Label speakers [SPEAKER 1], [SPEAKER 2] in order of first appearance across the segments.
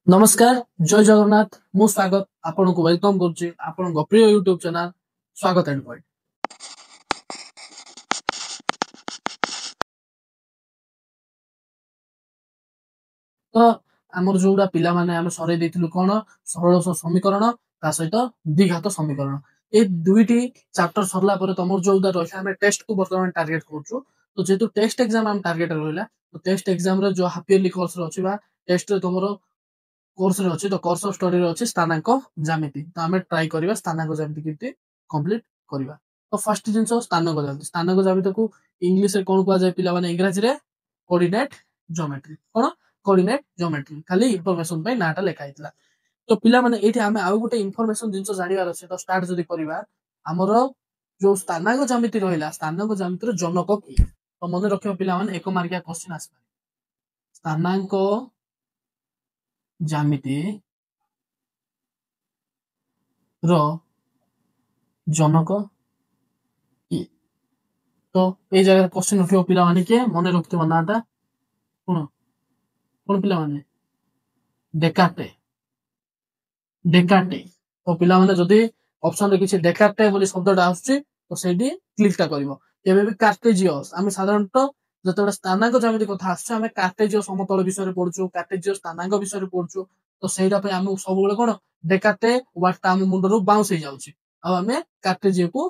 [SPEAKER 1] नमस्कार जय जगन्नाथ मु स्वागत आपन को वेलकम करछि आपन प्रिय यूट्यूब चैनल स्वागत एंड पॉइंट। तो आमर जोड़ा पिला माने आम सरे देथिलु कोन सरल समीकरण ता सहित द्विघात समीकरण ए दुईटी चैप्टर सरला परे तमर जोड़ा रहिला हम टेस्ट को वर्तमान टारगेट करछु। तो जेतु टेस्ट एग्जाम हम टारगेट रहिला तो टेस्ट एग्जाम रे जो हाफ ईयरली कोर्स रे अछि बा टेस्ट रे तमरो कोर्स रे अछि तो कोर्स ऑफ स्टडी रे अछि स्थानांक ज्यामिति। तो हमें ट्राई करबा स्थानांक ज्यामिति किति कंप्लीट करबा। तो फर्स्ट जिंस स्थानांक ज्यामिति को इंग्लिश रे कोन कुआ जाय पिला माने इंग्लिश रे कोऑर्डिनेट ज्योमेट्री कोन कोऑर्डिनेट ज्योमेट्री खाली इंफॉर्मेशन पे नाटा लेखा हितला। तो पिला माने एठी हमें आउ गुटे इंफॉर्मेशन जिंस जानिबार अछि। तो स्टार्ट जदी करबा हमरो जो स्थानांक ज्यामिति रहिला स्थानांक ज्यामिति रो जनक की तो मन रखियो पिला माने एक मार्किया क्वेश्चन आसबा स्थानांक ज्यामिति रो जनक की। तो ए जगह क्वेश्चन रखियो पिला माने के मन रखियो नाटा कोन कोन पिला माने डेकार्टे डेकार्टे। तो पिला माने जदी ऑप्शन रे किछि डेकार्टे बोली शब्दटा आछी तो सेडी क्लिकटा करिवो। केबे भी कार्टेजियस आमे साधारणतः जतबे स्थानांक ज्यामिति कथा आछे आमे कार्टेजियस समतल विषय रे पढछु कार्टेजियस स्थानांक विषय रे पढछु। तो सेटा पे आमे सब बेले कोन डेकार्टे वर्ड टा आमे मुंडरो बाउंस हो जाउची आ आमे कार्टेजियस को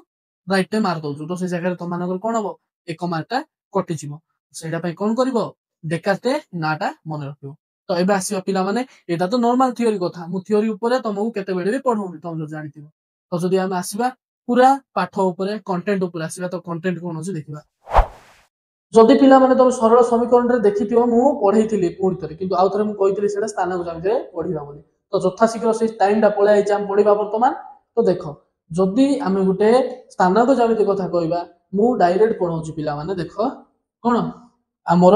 [SPEAKER 1] राइट टे मार दउछु। तो से जगह रे तमानकर कोन हबो एक मार्कटा कटि जिवो। सेटा पे कोन करिवो डेकार्टे नाटा मन रखिवो। तो एबे आसीबा पिला माने एटा तो नॉर्मल थ्योरी कथा मु थ्योरी ऊपर तमको केते बेले भी पढौनी तम जो जानिथिबो। तो जदी हम आसीबा पूरा पाठ ऊपर कंटेंट ऊपर आसीबा तो कंटेंट कोन अछि देखिबा। जदी पिला माने तम सरल समीकरण रे देखिथिबो मु पढैथिली पूरी तरे किंतु आउ थरे मु कहिथिली सेटा स्थानांक ज्यामिति रे पढिबा बोली। तो जथा शीघ्र से टाइम टा पळे आइछ हम पढिबा वर्तमान। तो देखो जदी आमे गुटे स्थानांक ज्यामिति कथा कहबा मु डायरेक्ट पढौछि पिला माने देखो कोन हमर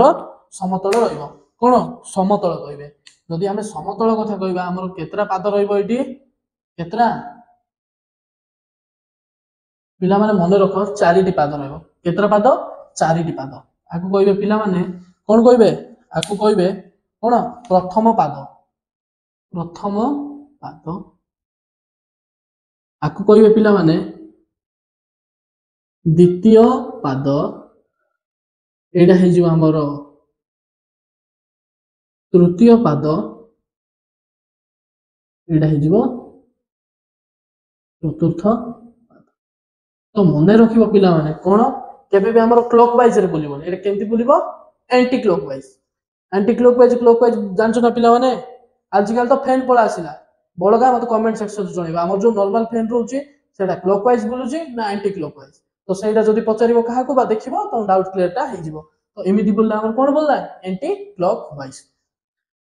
[SPEAKER 1] समतल रहइबो कोन समतल कहबे। जदी हमें समतल कथा कहबा हमर केतरा पाद रहइबो एठी केतरा पिला माने मन रखो चारिटी पाद रहइबो केतरा पाद चारिटी पाद। आकु कहबे पिला माने कोन कहबे आकु कहबे कोन प्रथम पाद आकु कहबे पिला माने द्वितीय पाद एडा हे जिवो हमर तृतीय पाद एडा हे जिवो चतुर्थ पाद। तो मने रखिबो पिला माने कोन केबे भी हमर क्लॉकवाइज रे बोलिबो एडा केमति बोलिबो एंटी क्लॉकवाइज जानछो ना पिला माने आजकल तो फैन पळा आसिला बळगा मत कमेंट सेक्शन जणैबा हमर जो नॉर्मल फैन रहउची सेटा क्लॉकवाइज बोलुची ना एंटी क्लॉकवाइज। तो सेटा जदी पचारिबो काहा को बा देखिबो तो डाउट क्लियर टा हे जिवो। तो एमिति बोलला हमर कोन बोलला एंटी क्लॉकवाइज।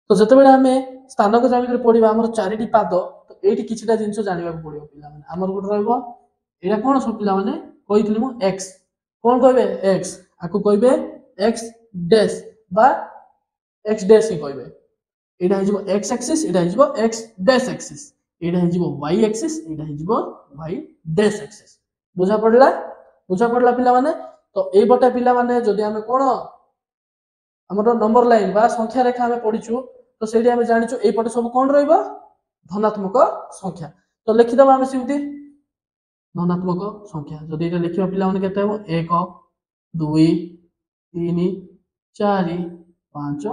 [SPEAKER 1] तो जते बेले हमें स्थानांक ज्यामिति रे पढिबा हमर चारिटी पाद तो एठी किछटा जिंस जानिबा पडिबो पिला माने हमर गुड रहइबो एरा कोन सब पिला माने कहितली मु x कोन कहबे x आकु कहबे x डैश बा x डैश ही कहबे एटा हिजबो x एक्सिस एटा हिजबो x डैश एक्सिस एटा हिजबो y एक्सिस एटा हिजबो y डैश एक्सिस। बुझा पडला पिला माने। तो ए बटा पिला माने जदी हमें कोन हमर नंबर लाइन बा संख्या रेखा हमें पढिछु तो सेठी हमें जानिछु ए पटे सब कोन रहइबो धनात्मक संख्या। तो लिखि दबा हमें सिमती धनात्मक संख्या जदी एटा लिखिबा पिला माने केते हो 1 2 3 4 5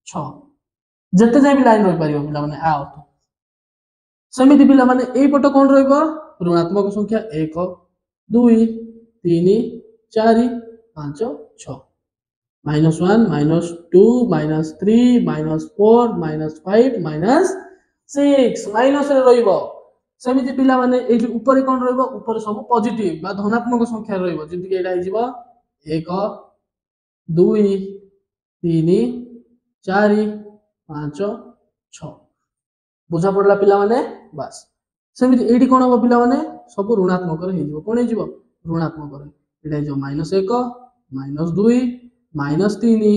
[SPEAKER 1] 6 जते जाय भी लाइन रहि परिबो पिला माने आ अर्थ समिति पिला माने ए पटे कोन रहइबो ऋणात्मक संख्या 1 2 3 4 5 6 -1 -2 -3 -4 -5 -6 माइनस रे रहइबो। समिति पिला माने ए ऊपर कोन रहइबो ऊपर सब पॉजिटिव बा धनात्मक संख्या रहइबो जेंति कि एटा हिजबो 1 2 3 4 5 6 बुझा पडला पिला माने बस। समिति एडी कोन हो पिला माने सब ऋणात्मक रे हिजबो कोन हिजबो ऋणात्मक रे एटा हिजबो -1 -2 -3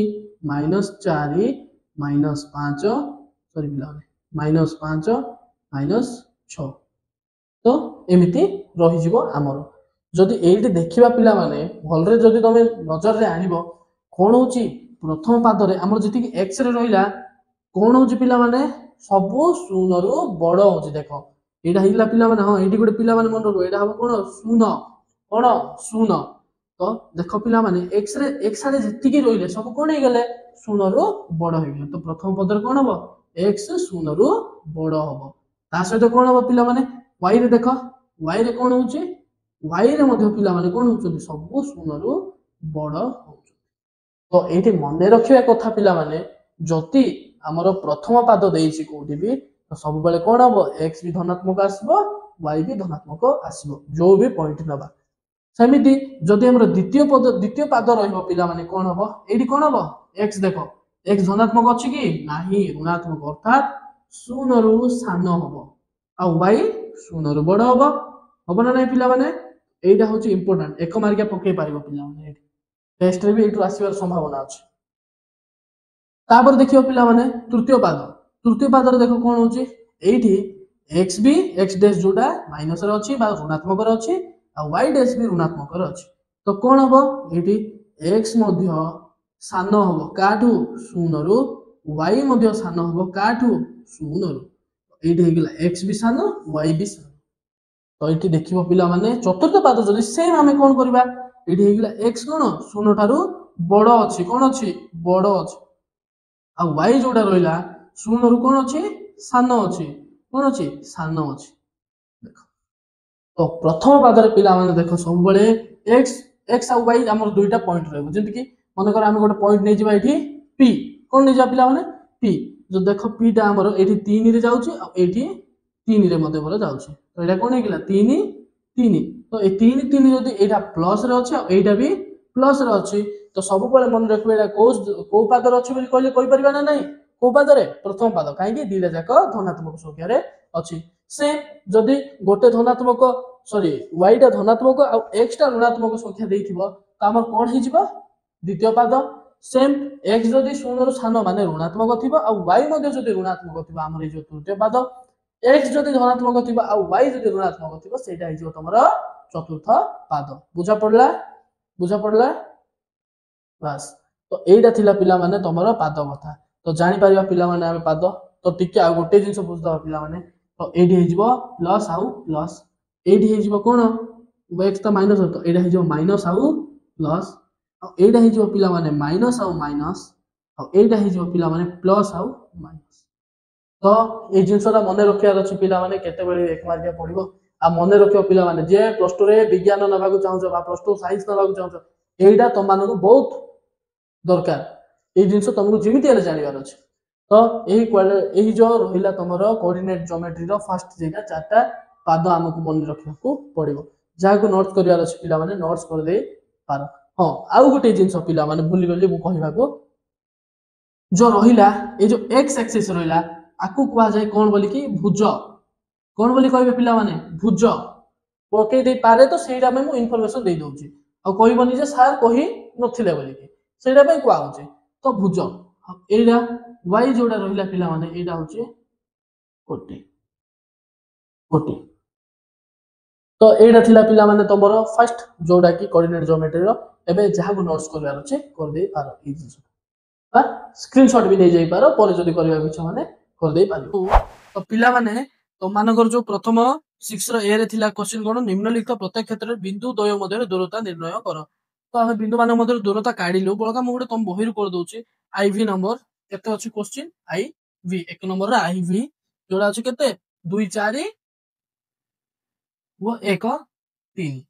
[SPEAKER 1] -4 -5 सॉरी पिला माने -5 -6 तो एमिति रहि जिवो हमर। जदी एठी देखिबा पिला माने भल रे जदी तमे नजर रे आनिबो कोन होची प्रथम पाद रे हमर जति x रे रहिला कोन होची पिला माने सबु शून्य रु बड़ होची देखो एटा हिला पिला माने हां एटी गोटे पिला माने मन रखो एटा हम कोन शून्य कोन शून्य तो देखो पिला माने x आडे जेतिकी रहिले सब कोन हे गेले शून्य रु बड़ हे गेले तो प्रथम पद रे कोन हबो x शून्य रु बड़ हबो ता सहित कोन हबो पिला माने y रे देखो y रे कोन होची y रे मध्ये पिला माने कोन होचोंती सब शून्य रु बड़ होचोंती तो एटी मने रखिया कथा पिला माने जति हमर प्रथम पाद देइछि कोठी भी तो सब बेले कोन हबो x भी धनात्मक आसीबो y भी धनात्मक आसीबो जो भी पॉइंट नबा सेमिति जदि हमर द्वितीय पाद रहइबो पिला माने कोन हबो एटी कोन हबो x देखो x धनात्मक अछि कि नाही ऋणात्मक अर्थात शून्य रु सान हबो आ y शून्य रु बड़ हबो ना नै पिला माने एटा होची इंपोर्टेंट एक मार्किया पके पारिबो पिला माने एटी टेस्ट रे भी एटु आसीबार संभावना अछि तापर देखियो पिला माने तृतीय पाद रे देखो कोन होची एठी x भी x डैश जोटा माइनस रे अछि बा ऋणात्मक रे अछि आ y डैश भी ऋणात्मक रे अछि तो कोन हबो एठी x मध्य सान हबो काठू शून्य रु y मध्य सान हबो काठू शून्य रु एठी हे गेला x भी सान y भी सान तो एठी देखिबो पिला माने चतुर्थ पाद जदि सेम हमें कोन करबा एठी हे गेला x कोन शून्य ठारू बड़ अछि कोन अछि बड़ अछि आ y जोटा रहिला शून्य रु कोन अछि सान अछि कोन अछि सान अछि देखो तो प्रथम पाद रे पिला माने देखो सब बेले x आ y हमर दुईटा पॉइंट रहबो जेंति कि माने कर हम गोटे पॉइंट नै जिबा एठी p कोन नै जा पिला माने p जो देखो p टा हमर एठी 3 रे जाउची आ एठी 3 रे मध्ये बोला जाउची तो एटा कोन हे गेला 3 3 तो ए 3 3 जदि एटा प्लस रे अछि आ एटा भी प्लस रे अछि तो सब बेले मन रखबे एटा को पाद रे अछि बोली कहले कहि परिबा ना नै को पाद रे प्रथम पाद काहे कि दीटा जाक धनात्मक संख्या रे अछि सेम जदि गोटे धनात्मक सॉरी y टा धनात्मक आ x टा ऋणात्मक संख्या देइथिबो त हमर कोन हि जिवो द्वितीय पाद सेम x जदि शून्य रु सान माने ऋणात्मक थिबो आ y मध्ये जदि ऋणात्मक थिबो हमर हि जो तृतीय पाद x जदि धनात्मक थिबो आ y जदि ऋणात्मक थिबो सेटा हि जो तमर चतुर्थ पाद बुझा पड़ला बस तो एटा थिला पिला माने तमर पाद कथा तो जानि परिबा पिला माने हम पाद तो टिके आ गोटे जिंस बुझदा पिला माने तो एडी हे जिवो प्लस आउ प्लस एडी हे जिवो कोन x तो माइनस तो एडा हे जिवो माइनस आउ प्लस आ एडा हे जिवो पिला माने माइनस आउ माइनस आ एडा हे जिवो पिला माने प्लस आउ माइनस तो ए जिंसटा मने रखिया अछि पिला माने केते बेले एक मार्किया पडिबो आ मने रखियो पिला माने जे प्लस 2 रे विज्ञान नबाकू चाहौ बा प्लस 2 साइंस नबाकू चाहौ एडा त मानको बहुत दरकार ए जिंस तुमको जिमिति हेले जानिबार अछि तो एही जो रहिला तमरो कोऑर्डिनेट ज्योमेट्री रो फर्स्ट जेगा चारटा पाद हमकु मन रखियाकू पडिबो जाको नोट्स करियार अछि पिला माने नोट्स कर दे पारो हां आउ गोटे जिंस पिला माने भूली गली मु कहिबाकू जो रहिला ए जो x एक्सिस रहिला आकु कुआ जाय कोन बोली कि भुज कोन बोली कहबे पिला माने भुज पके दे पारे तो सेटा में मु इन्फॉर्मेशन दे दोची आ कहबनी जे सर कहि नथिले बोली कि सेटा पे कुआ होचे तो भुज एडा y जोडा रहिला पिला माने एडा होचे कोटी कोटी तो एडा थिला पिला माने तमरो फर्स्ट जोडा की कोऑर्डिनेट ज्योमेट्री रो एबे जहा को नोट्स करबार अछि कर दे पारो ई जिंस बा स्क्रीनशॉट भी ले जाई पारो पर जदी करबा बिछा माने कर दे पारो तो पिला माने तो मानकर जो प्रथम 6 रो ए रे थिला क्वेश्चन कोन निम्नलिखित प्रत्येक क्षेत्र बिंदु द्वय मध्ये दूरता निर्णय करो तो हम बिंदु मान मध्ये दूरता काढिलु बळका मु गोटे तुम बहिर कर दोची आईवी नंबर केते अछि क्वेश्चन आईवी एक नंबर रे आईवी जोडा अछि केते 2 4 वो 1 3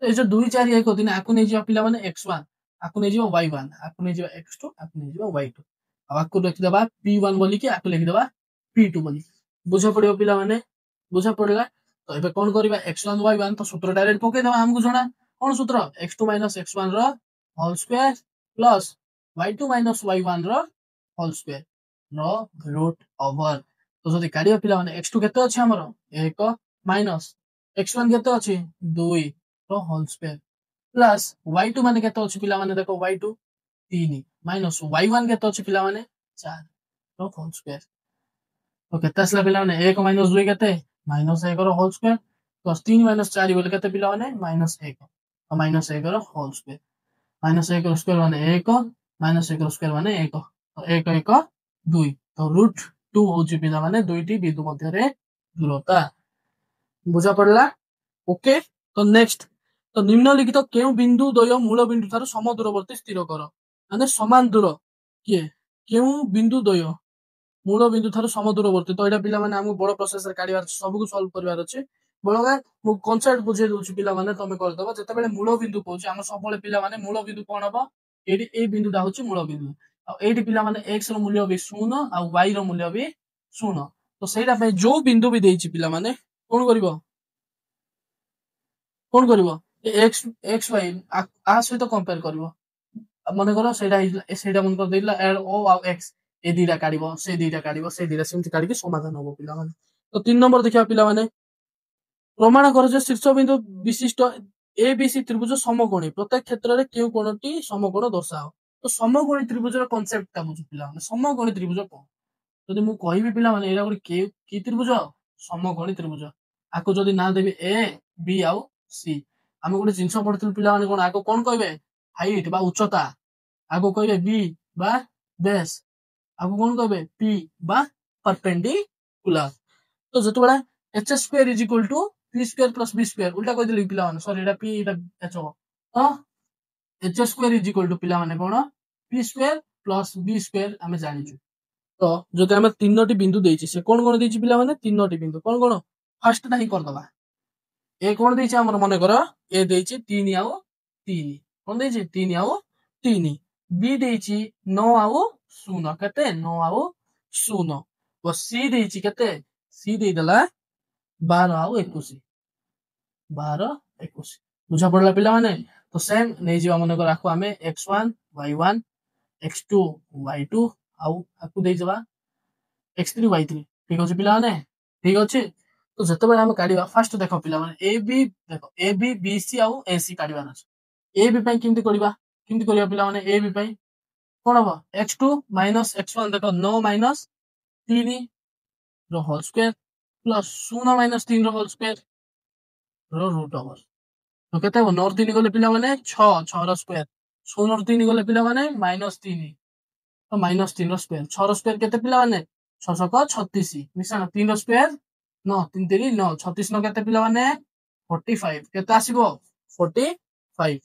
[SPEAKER 1] तो ए जो 2 4 1 3 आकु नै जिया पिला माने x1 आकु नै जिया y1 आकु नै जिया x2 आकु नै जिया y2 आकु लिखि देबा p1 बोली कि आकु लिखि देबा p2 बोली बुझा पड़ियो पिला माने बुझा पड़ला तो एबे कोन करबा x1 y1 तो सूत्र डायरेक्ट पके देबा हमकु जणा कोन सूत्र x2 x1 रो whole square plus y2 y1 रो होल स्क्वायर नो रूट ओवर तो जदी काढिया पिला माने x2 केते अछि हमरो 1 माइनस x1 केते अछि 2 रो होल स्क्वायर प्लस y2 माने केते अछि पिला माने देखो y2 3 माइनस y1 केते अछि पिला माने 4 रो होल स्क्वायर तो केते असला पिला माने 1 माइनस 2 केते माइनस 1 रो होल स्क्वायर प्लस 3 माइनस 4 बोले केते पिला माने माइनस 1 और माइनस 1 रो होल स्क्वायर माइनस 1 रो स्क्वायर माने 1 माइनस 1 रो स्क्वायर माने 1 तो 1 1 2 तो रूट x2 होची पिला माने दुईटी बिंदु मध्य रे दूरता बुझा पड़ला ओके। तो नेक्स्ट तो निम्नलिखित केउ बिंदु द्वय मूल बिंदु थार समदूरवर्ती स्थिर कर माने समान दूर किए केउ बिंदु द्वय मूल बिंदु थार समदूरवर्ती तो एटा पिला माने हमु बड़ प्रोसेस रे काढिबार सब को सॉल्व करबार अछि बळगा मु कॉन्सेप्ट बुझे दोछि पिला माने तमे कर दबो जते बेले मूल बिंदु कहूछि हम सब बेले पिला माने मूल बिंदु कोन हबो एडी ए बिंदुटा होछि मूल बिंदु आ एडी पिला माने x रो मूल्य भी 0 आ y रो मूल्य भी 0 तो सेटा पे जो बिंदु भी देछि पिला माने कोन करिवो एक्स एक्स वाई आ सहित कंपेयर करिवो मन कर सेटा मन कर देला ओ आ एक्स ए दीटा काढिबो से दीटा सेमति काढि के समाधान होबो पिला माने। तो 3 नंबर देखिया पिला माने प्रमाण कर जे शीर्ष बिंदु विशिष्ट ए बी सी त्रिभुज समकोणी प्रत्येक क्षेत्र रे केउ कोणटी समकोण दर्शाओ। तो समकोणी त्रिभुज रो कांसेप्ट ता बुझु पिला माने समकोणी त्रिभुज को जदि मु कहिबी पिला माने एरा गुडी की त्रिभुज समकोणी त्रिभुज आको जदि ना देबी ए बी आउ सी आम गोटे जिनस पढ़ुलु पिला माने कोन आको कोन कहबे हाइट बा उच्चता आको कहबे बी बा बेस आको कोन कहबे पी बा परपेंडिकुलर। तो जतो बडा h square is equal to p square plus b square उल्टा कह दिली पिला माने सॉरी एटा p एटा h हो तो h square is equal to पिला माने कोन p square plus b square हमें जानि छु। तो जदि हम तीनोटी बिंदु देछि से कोन कोन देछि पिला माने तीनोटी बिंदु कोन फर्स्ट नाही कर दबा ए कोन देछि हमर मने कर ए देछि 3 आउ 3 कोन देछि 3 आउ 3 बी देछि 9 आउ 0 कते 9 आउ 0 और सी देछि कते सी दे दला 12 आउ 21 12 21 बुझा पड़ला पिला माने। तो सेम नै जीवा मने कर आखो हमें x1 y1 x2 y2 आउ आकु दे जबा x3 y3 ठीक अछि पिला माने ठीक अछि। तो जते बेला हम काढिबा फर्स्ट देखो पिला माने ए बी देखो ए बी बी सी आउ ए सी काढिबा अछि ए बी पई किमति करिबा पिला माने ए बी पई कोन हो x2 x1 देखो 9 3 रो होल स्क्वायर प्लस 0 3 रो whole square rho root over तो केते हो 9 3 गले पिला माने 6 6 रो स्क्वायर 0 3 गले पिला माने -3 तो -3 रो स्क्वायर 6 रो स्क्वायर केते पिला माने 6 को 36 मिसानो 3 रो स्क्वायर 9 3 3 9 36 नो केते पिला माने 45 केते आसीबो 45।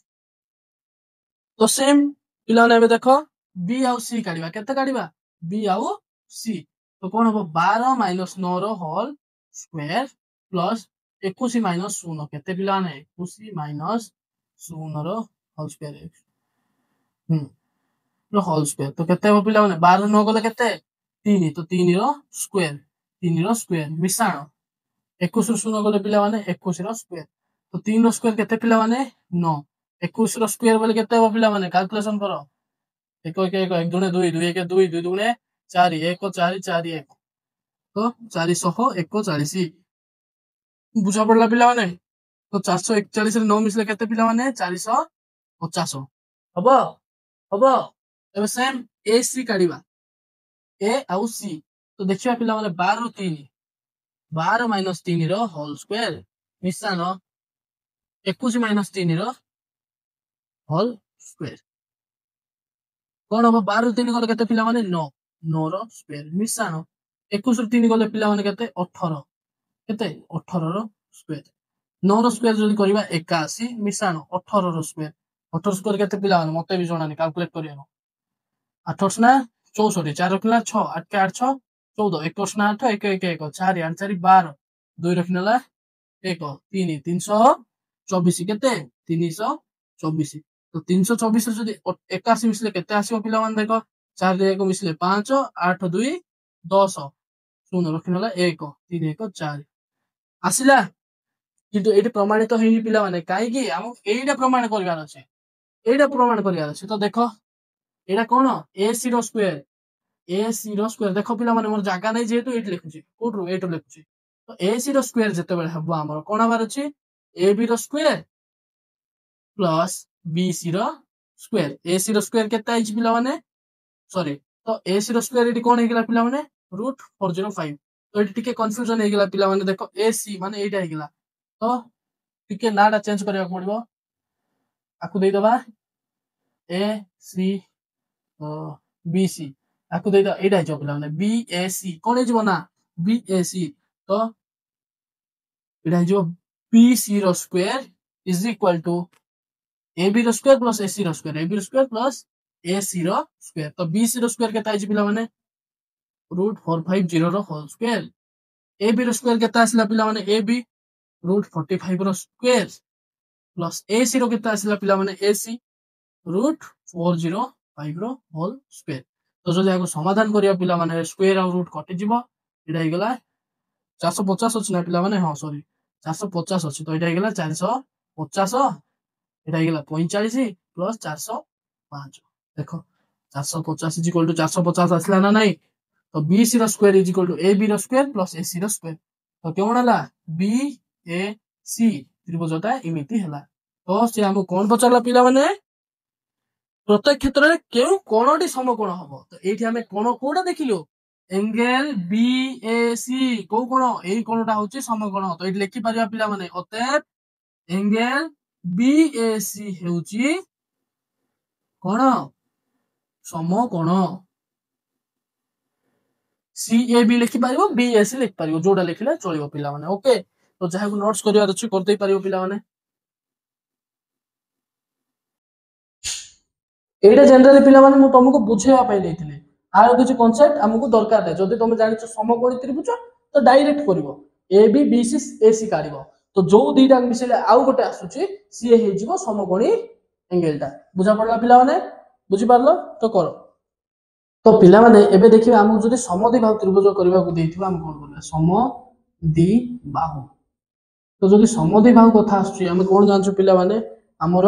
[SPEAKER 1] तो सेम पिला ने देखो बी आउ सी काढिबा केते काढिबा बी आउ सी तो कोन हो 12 -9 रो होल स्क्वायर प्लस 21 - 0 केते पिला ने 21 - 0 रो whole square rho whole square तो केते हो पिला ने 12 9 गले केते 3 तो 3 रो स्क्वायर मिसाणो 21 रो 0 गले पिला माने 21 रो स्क्वायर तो 3 रो स्क्वायर केते पिला माने 9 21 रो स्क्वायर बोले केते हो पिला माने कैलकुलेशन करो 1 1 1 1 2 2 2 1 2 2 2 4 1 4 4 1 तो 441 बुझा पड़ला पिला माने। तो 441 रे 9 मिसले केते पिला माने 450 हबो हबो एबे सेम ए सी काढिबा ए आउ सी तो देखिबा पिला माने 12 रो 3 12 - 3 रो होल स्क्वायर मिसानो 21 - 3 रो होल स्क्वायर कोन हो 12 रो 3 गले केते पिला माने 9 9 रो स्क्वायर मिसानो 21 रो 3 गले पिला माने केते 18 केते 18 रो स्क्वायर 9 रो स्क्वायर जदी करबा 81 मिसानो 18 रो स्क्वायर 18 स्क्वायर केते पिला माने मते भी जणानी कैलकुलेट करियो 18 ना 64 4 रखला 6 8 के 8 6 14 21 ना 8 1 1 1 4 8 4 12 2 रखनेला 1 3 324 केते 324 तो 324 जदी 81 मिसले केते आसीबो पिला मान देखो 4 रे 1 मिसले 5 8 2 10 0 रखनेला 1 3 1 4 आसिला किंतु एटी प्रमाणित हेनी पिला माने काई कि हम एटा प्रमाण करबार अछि एटा प्रमाण करबार अछि तो देखो एटा कोन AC रो स्क्वायर AC रो स्क्वायर देखो पिला माने मोर जागा नै जेतु एट लिखुची कोठरो एट लिखुची तो AC रो स्क्वायर जते बेले हबो हमर कोन हबार अछि AB रो स्क्वायर प्लस BC रो स्क्वायर AC रो स्क्वायर केते आइछ पिला माने सॉरी तो AC रो स्क्वायर एटी कोन हेगला पिला माने √405 तो एटी टिके कंफ्यूजन हेगला पिला माने देखो AC माने एटा हेगला तो टिके नाडा चेंज करिया पड़िबो आकु दे दबा A C B C आपको देता एटा हिजो पिला माने बीएसी कोन हिजो ना बीएसी तो एटा हिजो बीसी रो square is equal to AB रो स्क्वायर प्लस एसी रो स्क्वायर एबी रो स्क्वायर प्लस एसी रो स्क्वायर तो बीसी रो स्क्वायर केता हिजो पिला माने √450 रो होल स्क्वायर एबी रो स्क्वायर केता आसला पिला माने एबी √45 रो स्क्वायर प्लस एसी रो केता आसला पिला माने एसी √405 रो होल स्क्वायर तो जदि आको समाधान करिया पिला माने स्क्वायर और रूट कटि जिवो एटा हे गेला 450 अछि ना पिला माने हां सॉरी 450 अछि तो एटा हे गेला 450 एटा हे गेला 45 प्लस 405 देखो 450 इज इक्वल टू 450 आसला ना नहीं तो बीसी रो square is equal to AB रो स्क्वायर प्लस एसी रो स्क्वायर तो केवण हला बी ए सी त्रिभुजटा इमिति हला तो से हमको कोन पचरला पिला माने प्रत्येक क्षेत्र में केउ कोणटी समकोण हबो तो एठी हमें कोण कोडा देखिलो एंगल बीएसी को कोण एई कोणटा होची समकोण तो एठी लिखि परिया पिला माने अतएव एंगल बीएसी हेउची कोण समकोण सीएबी लिखि पारिबो बीएसी लिखि पारिबो जोडा लिखिले चलिबो पिला माने ओके तो जहा को नोट्स करिया अछि कर दे पारिबो पिला माने एटा जनरली पिला माने मु तुमको बुझेवा पाई लेथिले आरो किछ कांसेप्ट हमको दरकार नै जदि तुम जानि छ समकोणी त्रिभुज तो डायरेक्ट करिवो एबी बीसी एसी काढिबो तो जो दुईटा मिसेले आउ गोटे आसुची सी हे जिवो समकोणी एंगलटा बुझा पडला पिला माने बुझि पारलो तो करो तो पिला माने एबे देखिबा हमहु जदि समद्विबाहु त्रिभुज करबा को देथिबा हम कोन करबा समद्विबाहु तो जदि समद्विबाहु कथा आसुची हम कोन जानछु पिला माने हमर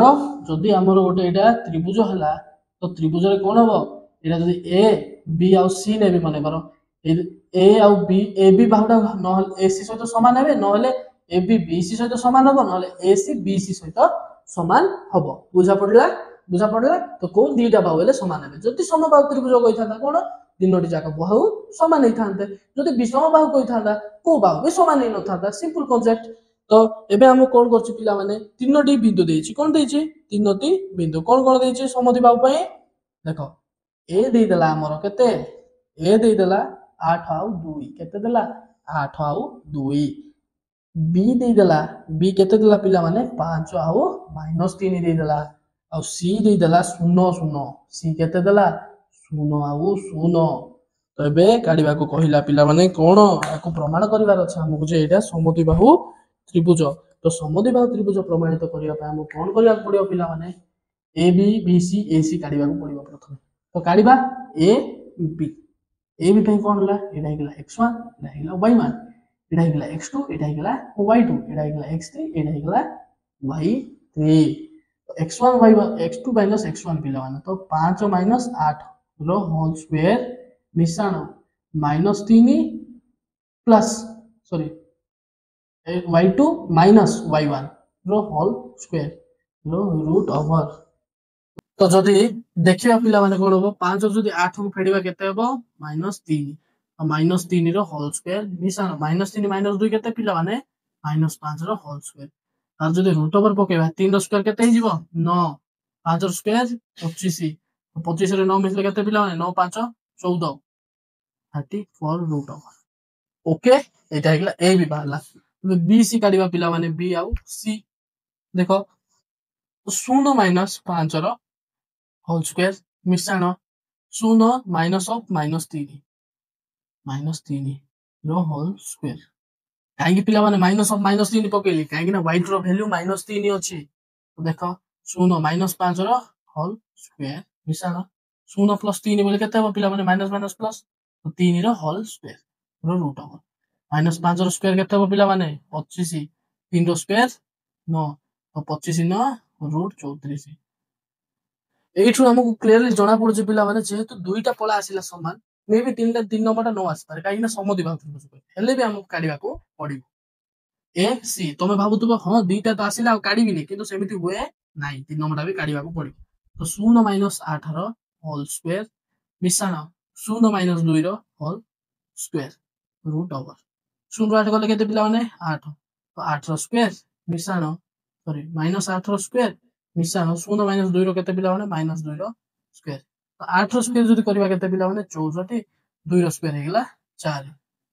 [SPEAKER 1] जदि हमर गोटे एटा त्रिभुज हला तो त्रिभुज रे कोन हबो एटा जदि ए बी आ सी नेबे माने करो ए आ बी ए बी बाहुटा न एसी सहित समान हेबे न हले ए बी बी सी सहित समान हबो न हले ए सी बी सी सहित समान हबो बुझा पडला तो को दीटा बाहु हेले समान हेबे जदि समबाहु त्रिभुज कहिथांदा कोन तीनोटी जाक बाहु समान हेथांते जदि विषम बाहु कहिथांदा को बाहु भी समान हे नथांदा सिंपल कांसेप्ट तो एबे हम कोन करछि पिला माने तीनोटी बिंदु देछि कोन देछि तीनोटी बिंदु कोन कोन देछि समद्विबाहु पई देखो ए दे देला हमर केते ए दे देला 8 आउ 2 केते देला 8 आउ 2 बी दे देला बी केते देला पिला माने 5 आउ -3 दे देला आउ सी दे देला 0 0 सी केते देला 0 आउ 0 तो एबे काढिबा को कहिला पिला माने कोन याको प्रमाण करिवार अछि हमकु जे एटा समद्विबाहु त्रिभुज तो समद्विबाहु त्रिभुज प्रमाणित करिया पय हम कोन करिया पडियो पिला माने ए बी बी सी ए सी काढिबा को पडियो प्रथम तो काढिबा ए बी पय कोन हला एटा हेगला x1 एटा हेगला y1 एटा हेगला x2 एटा हेगला y2 एटा हेगला x3 एटा हेगला y3 तो x1 y1 x2 - x1 पिला माने तो 5 - 8 रो होल स्क्वायर मिश्रण -3 plus sorry y2 minus y1 रो whole square rho root over तो जदि देखिबा पिला माने कोन हो 5 जदि 8 को फेडिबा केते हो -3 और -3 रो होल स्क्वायर मिश्रण -3 -2 केते पिला माने -5 रो होल स्क्वायर और जदि रूट ओवर पकेबा 3 रो स्क्वायर केते हिजिवो 9 5 रो स्क्वायर 25 25 रे 9 मिसले केते पिला माने 9 5 14 34 रूट ओवर ओके एटा हेगला ए भी बाहरला बी सी काढिबा पिला माने बी आउ सी देखो 0 - 5 रो होल स्क्वायर मिश्रण 0 माइनस ऑफ -3 रो होल स्क्वायर काहे पिला माने माइनस ऑफ -3 पकेली काहे ना y रो वैल्यू -3 अछि तो देखो 0 - 5 रो होल स्क्वायर मिश्रण 0 + 3 बोले केते हो पिला माने माइनस प्लस तो 3 रो whole square rho root over -5 रो स्क्वायर केते हो पिला माने 25 3 रो स्क्वायर 9 तो 25 9 रूट 34 एठु हमकु क्लियरली जणा पडुछ पिला माने जेहेतु दुईटा पळा आसिला समान मे भी 3 नंबरटा न आस पारे काहे ना समद्विबाहु त्रिभुज हेले भी हमकु काढिबा को पडिबो ए सी तमे भाबुतबो हां दुईटा तो आसिला आ काढिबी नै किंतु सेमिति हुए नै 3 नंबरटा भी काढिबा को पडिबो तो 0 - 8 रो होल स्क्वायर मिश्रण 0 - 2 रो होल स्क्वायर रूट ओवर 0 8 गले केते पिला माने 8 तो 8 रो स्क्वायर मिश्रण सॉरी -8 रो स्क्वायर मिश्रण 0 - 2 रो केते पिला माने -2 रो स्क्वायर तो 8 स्क्वायर जदि करबा केते पिला माने 64 2 रो स्क्वायर हेगला 4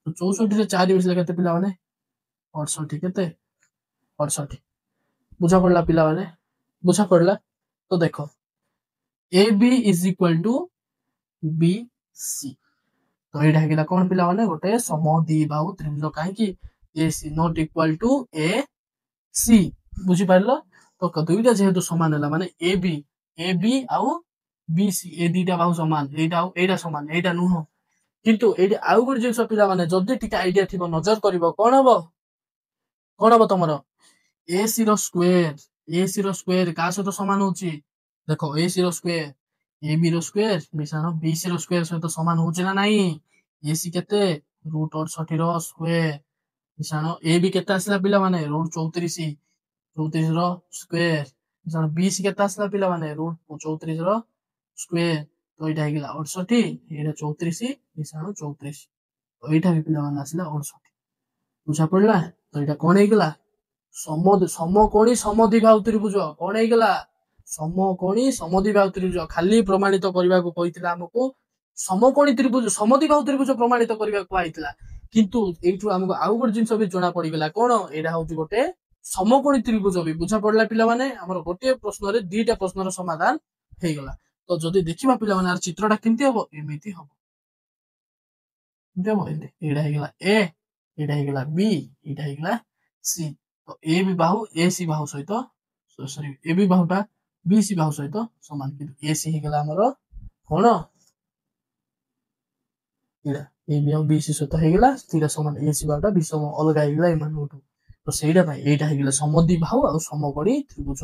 [SPEAKER 1] तो 64 रे 4 मिसले केते पिला माने 68 केते 68 बुझा पड़ला पिला माने बुझा पड़ला तो देखो AB is equal to BC तो एटा हेगला कोन पिला माने गोटे समद्विबाहु त्रिभुज काहे कि AC not equal to AC बुझी पारलो तो दुईटा जेहेतु समान हला माने AB आउ BC ए दुईटा बाहु समान एटा समान एटा नुह किंतु एटी आउ गुड जिंस पिला माने जदी टिके आईडिया थिबो नजर करिवो कोन हबो तमरो AC रो स्क्वायर का सहित समान होची देखो AC रो स्क्वायर AB रो स्क्वायर मिसानो BC रो स्क्वायर सहित समान होची ना नाही AC केते √68 रो स्क्वायर मिसानो AB केते आसला पिला माने √34 रो स्क्वायर मिसानो BC केते आसला पिला माने √34 रो स्क्वायर तो एटा हेगला 68 एटा 34 मिसानो 34 तो एटा भी पिला माने आसला 68 बुझा पड़ला तो एटा कोन हेगला समकोणी समद्विबाहु त्रिभुज कोन हेगला समकोणी समद्विबाहु त्रिभुज खाली प्रमाणित करबा को कहितला हमको समकोणी त्रिभुज समद्विबाहु त्रिभुज प्रमाणित करबा को आइतला किंतु एठु हमको आउ गुड जिंस भी जणा पड़ी गेला कोन एटा होती गोटे समकोणी त्रिभुज भी बुझा पड़ला पिला माने हमर गोटे प्रश्न रे दुईटा प्रश्न रो समाधान हे गेला तो जदि देखिबा पिला माने चित्रटा केमती हबो एमिति हबो देबो एटा हे गेला ए एटा हे गेला बी एटा हे गेला सी तो ए बी बाहु AC बाहु सहित सॉरी ए बी बाहुटा BC बाहु सहित समान किंतु AC हे गेला हमर कोन एटा ए बी और BC सहित हे गेला तीरा समान AC बाहुटा BC अलगा हे गेला एमानोटु तो सेटा भाई एटा हे गेला समद्विबाहु और समकोणी त्रिभुज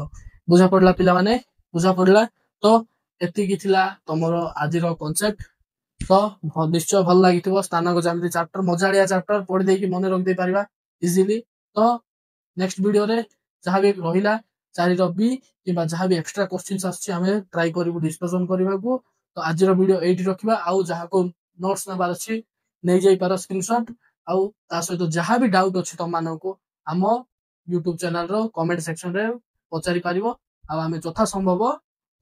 [SPEAKER 1] बुझा पड़ला पिला माने बुझा पड़ला तो एति कि थिला तमरो आजिर कांसेप्ट तो निश्चय भल लागिथिबो स्थानक ज्यामिति चैप्टर मजाड़िया चैप्टर पढ़ी देकी मन रख दे पारिबा इजीली तो नेक्स्ट वीडियो रे जहां भी रहिला 4 रो बी किबा जहां भी एक्स्ट्रा क्वेश्चंस आछी हमें ट्राई करिवु डिस्कशन करबा को तो आज रो वीडियो एठी रखिबा आउ जहां को नोट्स नबार अछि नै जाई पारो स्क्रीनशॉट आउ ता सहित जहां भी डाउट अछि त मानको हम YouTube चैनल रो कमेंट सेक्शन रे पचारि पारिबो आ हमें यथा संभव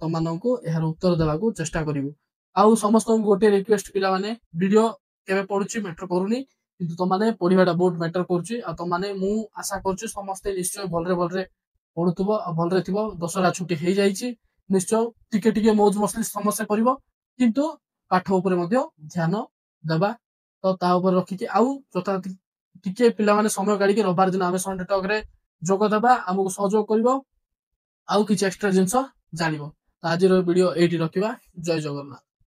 [SPEAKER 1] त मानको एहर उत्तर देबा को चेष्टा करिवु आउ समस्त गोटे रिक्वेस्ट पिला माने वीडियो केबे पढुची मैटर करूनी किंतु तो माने पढिबाटा बहुत मैटर करूची आ तो माने मु आशा करछु समस्त निश्चय भलरे पढुतबो आ भलरे थिबो दशरा छुट्टी हे जाईची निश्चय टिके मौज मस्ती समस्या करिवो किंतु पाठ ऊपर मध्ये ध्यान देबा तो ता ऊपर रखि कि आउ जता टिके पिला माने समय काढी के रविवार दिन आमे संडे टॉक रे जोग देबा हमको सहयोग करिवो आउ किछ एक्स्ट्रा जिंस जानिबो आज रो वीडियो एठी रखिबा जय जगन्नाथ।